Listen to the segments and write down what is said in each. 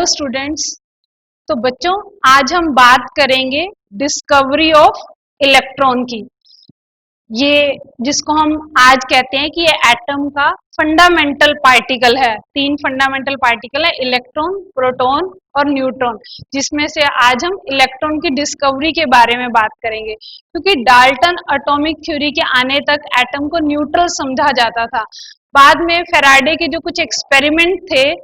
Students. तो बच्चों आज हम बात करेंगे डिस्कवरी ऑफ इलेक्ट्रॉन की। ये जिसको हम आज कहते हैं कि ये एटम का फंडामेंटल पार्टिकल है। 3 फंडामेंटल पार्टिकल है, इलेक्ट्रॉन, प्रोटॉन और न्यूट्रॉन, जिसमें से आज हम इलेक्ट्रॉन की डिस्कवरी के बारे में बात करेंगे। क्योंकि डाल्टन एटॉमिक थ्योरी के आने तक एटम को न्यूट्रल समझा जाता था। बाद में फैराडे के जो कुछ एक्सपेरिमेंट थे,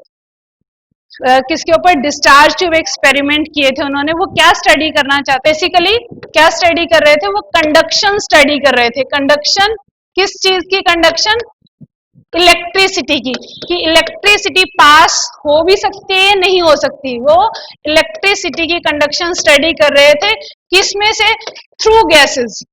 किसके ऊपर, डिस्चार्ज ट्यूब एक्सपेरिमेंट किए थे उन्होंने, वो क्या स्टडी करना चाहते, बेसिकली क्या स्टडी कर रहे थे, वो कंडक्शन स्टडी कर रहे थे। कंडक्शन किस चीज की, कंडक्शन इलेक्ट्रिसिटी की, कि इलेक्ट्रिसिटी पास हो भी सकती है नहीं हो सकती। वो इलेक्ट्रिसिटी की कंडक्शन स्टडी कर रहे थे, किसमें से, थ्रू गैसेस।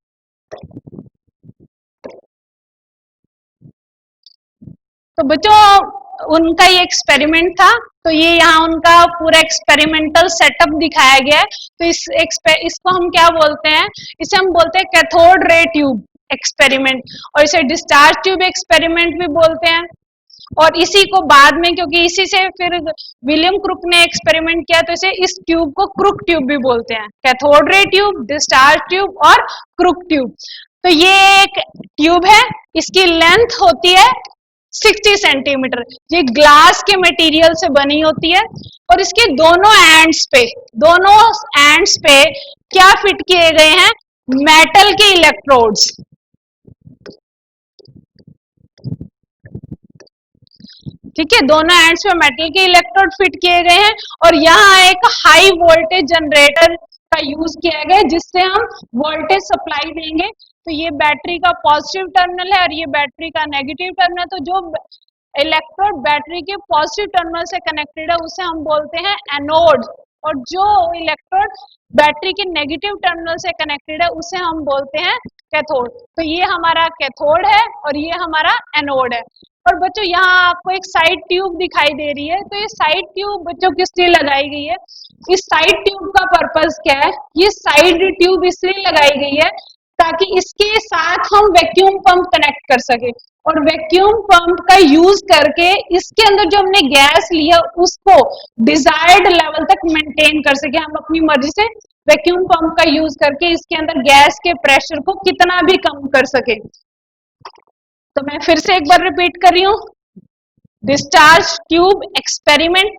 तो बच्चों उनका ये एक्सपेरिमेंट था, तो ये यहाँ उनका पूरा एक्सपेरिमेंटल सेटअप दिखाया गया है। तो इसको हम क्या बोलते हैं, इसे हम बोलते हैं कैथोड रे ट्यूब एक्सपेरिमेंट, और इसे डिस्चार्ज ट्यूब एक्सपेरिमेंट भी बोलते हैं। और इसी को बाद में, क्योंकि इसी से फिर विलियम क्रुक ने एक्सपेरिमेंट किया, तो इसे इस ट्यूब को क्रुक ट्यूब भी बोलते हैं। Cathode ray tube, discharge tube और क्रुक ट्यूब। तो ये एक ट्यूब है, इसकी लेंथ होती है 60 सेंटीमीटर। ये ग्लास के मटेरियल से बनी होती है, और इसके दोनों एंड्स पे क्या फिट किए गए हैं, मेटल के इलेक्ट्रोड्स। ठीक है, दोनों एंड्स पे मेटल के इलेक्ट्रोड फिट किए गए हैं, और यहाँ एक हाई वोल्टेज जनरेटर का यूज किया गया है, जिससे हम वोल्टेज सप्लाई देंगे। तो ये बैटरी का पॉजिटिव टर्मिनल है और ये बैटरी का नेगेटिव टर्मिनल। तो जो इलेक्ट्रोड बैटरी के पॉजिटिव टर्मिनल से कनेक्टेड है उसे हम बोलते हैं एनोड, और जो इलेक्ट्रोड बैटरी के नेगेटिव टर्मिनल से कनेक्टेड है उसे हम बोलते हैं कैथोड। तो ये हमारा कैथोड है और ये हमारा एनोड है। और बच्चों यहाँ आपको एक साइड ट्यूब दिखाई दे रही है, तो ये साइड ट्यूब बच्चों किस लिए लगाई गई है, इस साइड ट्यूब का पर्पस क्या है, ये साइड ट्यूब इसलिए लगाई गई है ताकि इसके साथ हम वैक्यूम पंप कनेक्ट कर सके, और वैक्यूम पंप का यूज करके इसके अंदर जो हमने गैस लिया उसको डिजायर्ड लेवल तक मेंटेन कर सके। हम अपनी मर्जी से वैक्यूम पंप का यूज करके इसके अंदर गैस के प्रेशर को कितना भी कम कर सके। तो मैं फिर से एक बार रिपीट कर रही हूँ, डिस्चार्ज ट्यूब एक्सपेरिमेंट,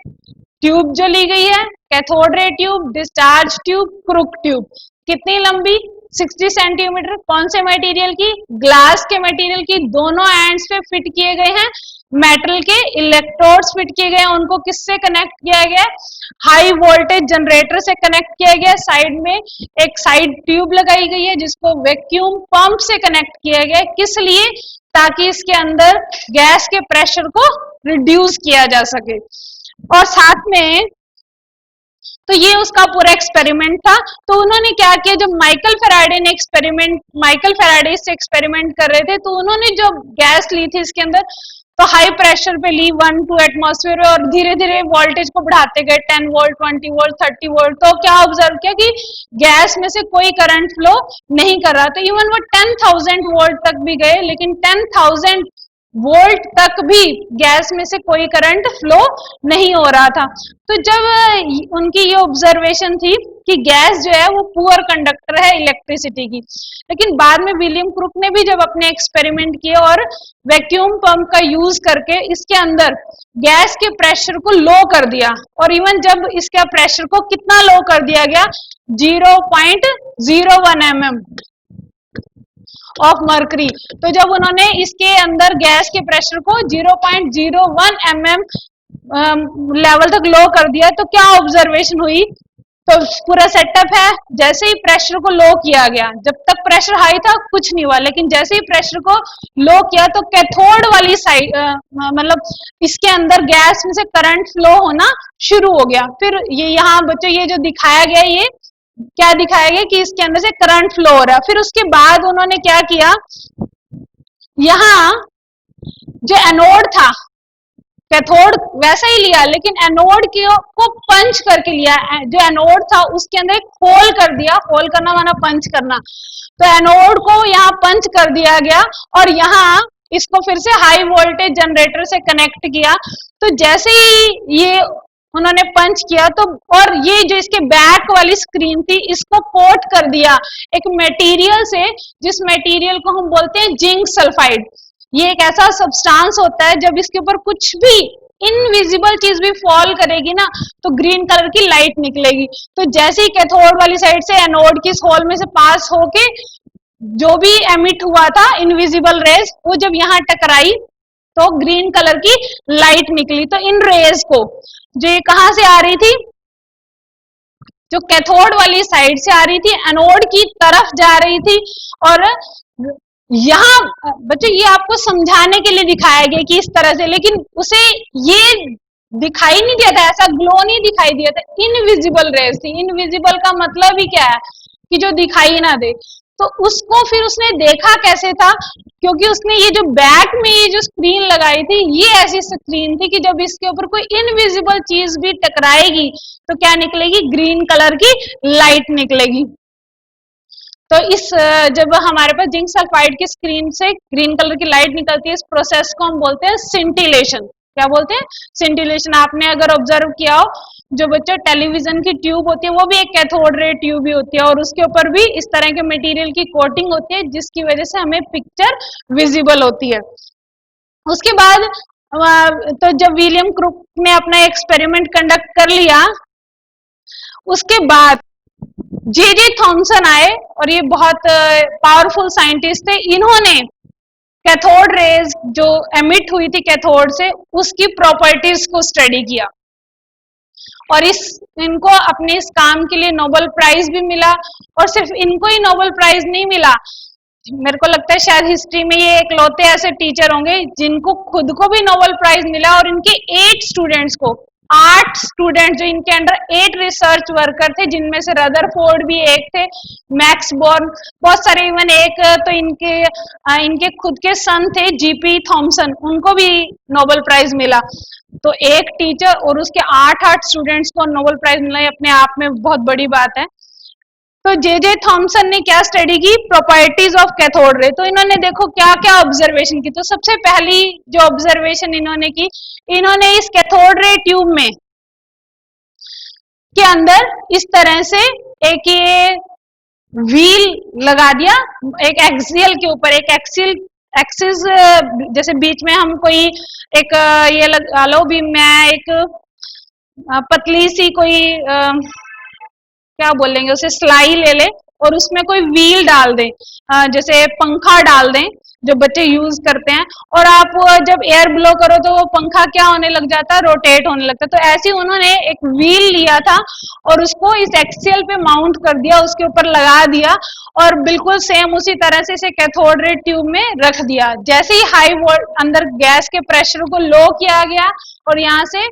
ट्यूब जो ली गई है cathode ray tube, discharge tube, Crookes tube. कितनी लंबी, 60 सेंटीमीटर। कौन से मटेरियल की, ग्लास के मटेरियल की। दोनों एंड्स पे फिट किए गए हैं मेटल के इलेक्ट्रोड्स फिट किए गए हैं। उनको किससे कनेक्ट किया गया, हाई वोल्टेज जनरेटर से कनेक्ट किया गया। साइड में एक साइड ट्यूब लगाई गई है जिसको वैक्यूम पंप से कनेक्ट किया गया। किस लिए, ताकि इसके अंदर गैस के प्रेशर को रिड्यूस किया जा सके। और साथ में, तो ये उसका पूरा एक्सपेरिमेंट था। तो उन्होंने क्या किया, जब माइकल फैराडे से एक्सपेरिमेंट कर रहे थे, तो उन्होंने जो गैस ली थी इसके अंदर, तो हाई प्रेशर पे ली 1-2 एटमॉस्फेयर, और धीरे धीरे वोल्टेज को बढ़ाते गए 10 वोल्ट, 20 वोल्ट, 30 वोल्ट। तो क्या ऑब्जर्व किया कि गैस में से कोई करंट फ्लो नहीं कर रहा। तो इवन वो 10,000 वोल्ट तक भी गए, लेकिन 10,000 वोल्ट तक भी गैस में से कोई करंट फ्लो नहीं हो रहा था। तो जब उनकी ये ऑब्जर्वेशन थी कि गैस जो है वो पुअर कंडक्टर है इलेक्ट्रिसिटी की, लेकिन बाद में विलियम क्रुक ने भी जब अपने एक्सपेरिमेंट किए और वैक्यूम पंप का यूज करके इसके अंदर गैस के प्रेशर को लो कर दिया, और इवन जब इसका प्रेशर को कितना लो कर दिया गया, 0.01 mm ऑफ मर्करी। तो जब उन्होंने इसके अंदर गैस के प्रेशर को 0.01 mm लेवल तक लो कर दिया, तो क्या ऑब्जर्वेशन हुई, तो पूरा सेटअप है, जैसे ही प्रेशर को लो किया गया, जब तक प्रेशर हाई था कुछ नहीं हुआ, लेकिन जैसे ही प्रेशर को लो किया तो कैथोड वाली साइड, मतलब इसके अंदर गैस में से करंट फ्लो होना शुरू हो गया। फिर ये यहाँ बच्चों ये जो दिखाया गया, ये क्या दिखाया गया कि इसके अंदर से करंट फ्लो हो रहा है। फिर उसके बाद उन्होंने क्या किया, यहाँ जो एनोड था, कैथोड वैसा ही लिया, लेकिन एनोड को पंच करके लिया। जो एनोड था उसके अंदर एक होल कर दिया, होल करना माना पंच करना। तो एनोड को यहाँ पंच कर दिया गया, और यहाँ इसको फिर से हाई वोल्टेज जनरेटर से कनेक्ट किया। तो जैसे ही ये उन्होंने पंच किया तो, और ये जो इसके बैक वाली स्क्रीन थी इसको कोट कर दिया एक मटेरियल से, जिस मटेरियल को हम बोलते हैं जिंक सल्फाइड। ये एक ऐसा सब्सटेंस होता है जब इसके ऊपर कुछ भी इनविजिबल चीज भी फॉल करेगी ना तो ग्रीन कलर की लाइट निकलेगी। तो जैसे ही कैथोड वाली साइड से एनोड की इस होल में से पास होके जो भी एमिट हुआ था इनविजिबल रेज, वो जब यहाँ टकराई तो ग्रीन कलर की लाइट निकली। तो इन रेज को जो ये कहां से आ रही थी, जो कैथोड वाली साइड से आ रही थी, एनोड की तरफ जा रही थी। और यहाँ बच्चों ये आपको समझाने के लिए दिखाया गया कि इस तरह से, लेकिन उसे ये दिखाई नहीं दिया था, ऐसा ग्लो नहीं दिखाई दिया था, इनविजिबल रेज थी। इनविजिबल का मतलब ही क्या है कि जो दिखाई ना दे। तो उसको फिर उसने देखा कैसे था, क्योंकि उसने ये जो बैक में ये जो स्क्रीन लगाई थी ये ऐसी स्क्रीन थी कि जब इसके ऊपर कोई इनविजिबल चीज भी टकराएगी तो क्या निकलेगी, ग्रीन कलर की लाइट निकलेगी। तो इस जब हमारे पास जिंक सल्फाइड की स्क्रीन से ग्रीन कलर की लाइट निकलती है, इस प्रोसेस को हम बोलते हैं सिंटिलेशन। क्या बोलते हैं, सिंटिलेशन। आपने अगर ऑब्जर्व किया हो, जो बच्चों टेलीविजन की ट्यूब होती है वो भी एक कैथोड रे ट्यूब ही होती है, और उसके ऊपर भी इस तरह के मटेरियल की कोटिंग होती है जिसकी वजह से हमें पिक्चर विजिबल होती है। उसके बाद तो जब विलियम क्रूक ने अपना एक्सपेरिमेंट कंडक्ट कर लिया, उसके बाद जे जे थॉमसन आए, और ये बहुत पावरफुल साइंटिस्ट थे। इन्होंने कैथोड रेज जो एमिट हुई थी कैथोड से, उसकी प्रॉपर्टीज को स्टडी किया, और इनको अपने इस काम के लिए नोबेल प्राइज भी मिला। और सिर्फ इनको ही नोबेल प्राइज नहीं मिला, मेरे को लगता है शायद हिस्ट्री में ये इकलौते ऐसे टीचर होंगे जिनको खुद को भी नोबेल प्राइज मिला, और इनके 8 स्टूडेंट्स को, 8 स्टूडेंट जो इनके अंडर 8 रिसर्च वर्कर थे, जिनमें से रदरफोर्ड भी एक थे, मैक्स बॉर्न, बहुत सारे, इवन एक तो इनके खुद के सन थे जीपी थॉमसन, उनको भी नोबेल प्राइज मिला। तो एक टीचर और उसके 8 स्टूडेंट्स को नोबेल प्राइज मिला, ये अपने आप में बहुत बड़ी बात है। तो जे जे थॉमसन ने क्या स्टडी की, प्रॉपर्टीज ऑफ कैथोड रे। तो इन्होंने देखो क्या क्या ऑब्जर्वेशन की। तो सबसे पहली जो ऑब्जर्वेशन इन्होंने की, इन्होंने इस कैथोड रे ट्यूब में के अंदर इस तरह से एक ये व्हील लगा दिया, एक एक्सियल के ऊपर, एक एक्सिस, जैसे बीच में हम कोई एक ये लगा लो भी, मैं एक पतली सी कोई क्या बोलेंगे उसे, स्लाई ले ले और उसमें कोई व्हील डाल दें, जैसे पंखा डाल दें जो बच्चे यूज करते हैं, और आप जब एयर ब्लो करो तो वो पंखा क्या होने लग जाता है, रोटेट होने लगता है। तो ऐसे उन्होंने एक व्हील लिया था और उसको इस एक्सियल पे माउंट कर दिया, उसके ऊपर लगा दिया, और बिल्कुल सेम उसी तरह से इसे कैथोड रे ट्यूब में रख दिया। जैसे ही हाई वोल्ट अंदर गैस के प्रेशर को लो किया गया और यहाँ से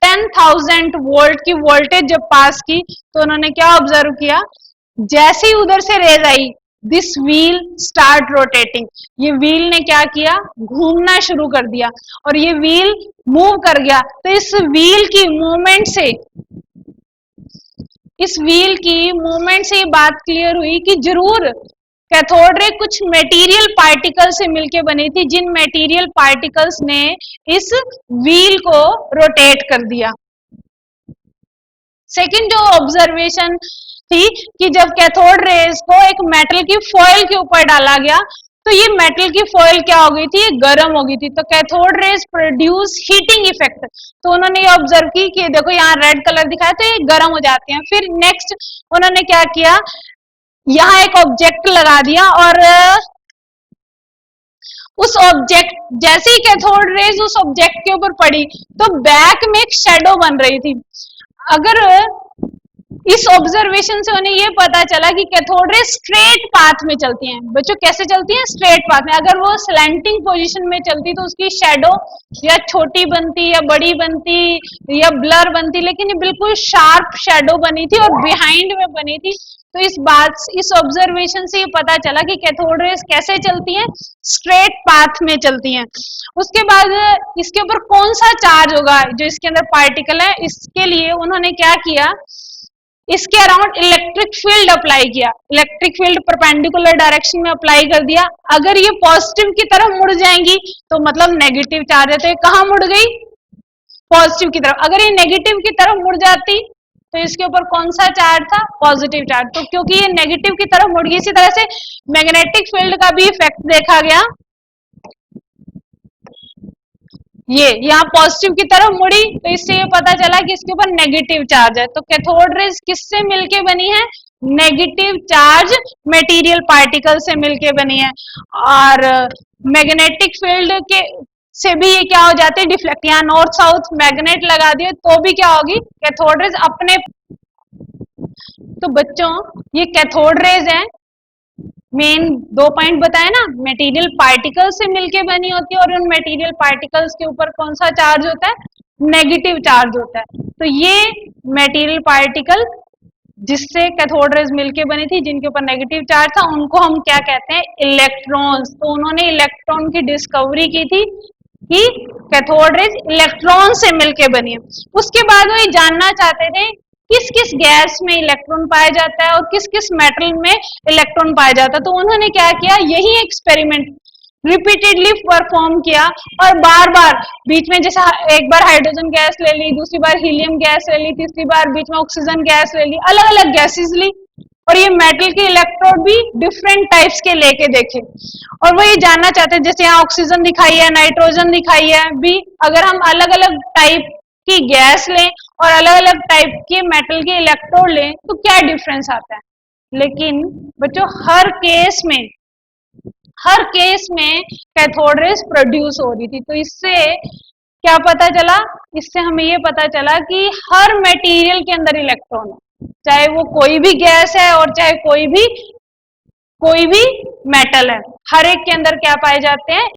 10,000 वोल्ट की वोल्टेज जब पास की, तो उन्होंने क्या ऑब्जर्व किया, जैसे ही उधर से रेज आई, दिस व्हील स्टार्ट रोटेटिंग, ये व्हील ने क्या किया, घूमना शुरू कर दिया, और ये व्हील मूव कर गया। तो इस व्हील की मूवमेंट से ये बात क्लियर हुई कि जरूर कैथोड रे कुछ मटेरियल पार्टिकल से मिलके बनी थी, जिन मटेरियल पार्टिकल्स ने इस व्हील को रोटेट कर दिया। सेकंड जो ऑब्जर्वेशन थी कि जब कैथोड रेज को एक मेटल की फॉइल के ऊपर डाला गया, तो ये मेटल की फॉइल क्या हो गई थी, ये गर्म हो गई थी। तो cathode rays produce heating effect. तो उन्होंने ये ऑब्जर्व की कि देखो यहाँ रेड कलर दिखाया, तो ये गर्म हो जाते हैं। फिर नेक्स्ट उन्होंने क्या किया, यहाँ एक ऑब्जेक्ट लगा दिया, और उस ऑब्जेक्ट, जैसे ही कैथोड रेज उस ऑब्जेक्ट के ऊपर पड़ी तो बैक में एक शेडो बन रही थी। अगर इस ऑब्जर्वेशन से उन्हें यह पता चला कि कैथोड रे स्ट्रेट पाथ में चलती हैं। बच्चों कैसे चलती हैं, स्ट्रेट पाथ में। अगर वो स्लैंटिंग पोजीशन में चलती तो उसकी शेडो या छोटी बनती या बड़ी बनती या ब्लर बनती, लेकिन ये बिल्कुल शार्प शेडो बनी थी और बिहाइंड में बनी थी। तो इस ऑब्जर्वेशन से ये पता चला कि कैथोड रेज कैसे चलती हैं, स्ट्रेट पाथ में चलती हैं। उसके बाद इसके ऊपर कौन सा चार्ज होगा जो इसके अंदर पार्टिकल है, इसके लिए उन्होंने क्या किया, इसके अराउंड इलेक्ट्रिक फील्ड अप्लाई किया। इलेक्ट्रिक फील्ड परपेंडिकुलर डायरेक्शन में अप्लाई कर दिया। अगर ये पॉजिटिव की तरफ मुड़ जाएंगी तो मतलब नेगेटिव चार्ज है, तो ये कहाँ मुड़ गई, पॉजिटिव की तरफ। अगर ये नेगेटिव की तरफ मुड़ जाती तो इसके ऊपर कौन सा चार्ज था, पॉजिटिव चार्ज। तो क्योंकि ये नेगेटिव की तरफ मुड़ गई, इसी तरह से मैग्नेटिक फील्ड का भी इफेक्ट देखा गया। ये यहाँ पॉजिटिव की तरफ मुड़ी तो इससे ये पता चला कि इसके ऊपर नेगेटिव चार्ज है। तो कैथोड रेज किससे मिलके बनी है, नेगेटिव चार्ज मटेरियल पार्टिकल से मिलके बनी है। और मैग्नेटिक फील्ड के से भी ये क्या हो जाती है, डिफ्लेक्ट। यहाँ नॉर्थ साउथ मैग्नेट लगा दिए तो भी क्या होगी, कैथोड रेज अपने। तो बच्चों ये कैथोड रेज है, मेन 2 पॉइंट बताए ना, मटेरियल पार्टिकल से मिलके बनी होती है और उन मटेरियल पार्टिकल्स के ऊपर कौन सा चार्ज होता है, नेगेटिव चार्ज होता है। तो ये मटेरियल पार्टिकल जिससे कैथोड रेज मिलके बनी थी, जिनके ऊपर नेगेटिव चार्ज था, उनको हम क्या कहते हैं, इलेक्ट्रॉन्स। तो उन्होंने इलेक्ट्रॉन की डिस्कवरी की थी कि कैथोड रेज इलेक्ट्रॉन से मिलके बनी है। उसके बाद वो ये जानना चाहते थे किस किस गैस में इलेक्ट्रॉन पाया जाता है और किस किस मेटल में इलेक्ट्रॉन पाया जाता है। तो उन्होंने क्या किया, यही एक्सपेरिमेंट रिपीटेडली परफॉर्म किया और बार बार बीच में, जैसे एक बार हाइड्रोजन गैस ले ली, दूसरी बार हीलियम गैस ले ली, तीसरी बार बीच में ऑक्सीजन गैस ले ली, अलग अलग गैसेस ली और ये मेटल के इलेक्ट्रोड भी डिफरेंट टाइप्स के लेके देखे। और वो ये जानना चाहते हैं, जैसे यहाँ ऑक्सीजन दिखाई है, नाइट्रोजन दिखाई है भी, अगर हम अलग अलग टाइप की गैस लें और अलग अलग टाइप के मेटल के इलेक्ट्रोड लें तो क्या डिफरेंस आता है। लेकिन बच्चों हर केस में कैथोड रेज प्रोड्यूस हो रही थी। तो इससे क्या पता चला, इससे हमें ये पता चला कि हर मटेरियल के अंदर इलेक्ट्रॉन है, चाहे वो कोई भी गैस है और चाहे कोई भी मेटल है, हर एक के अंदर क्या पाए जाते हैं,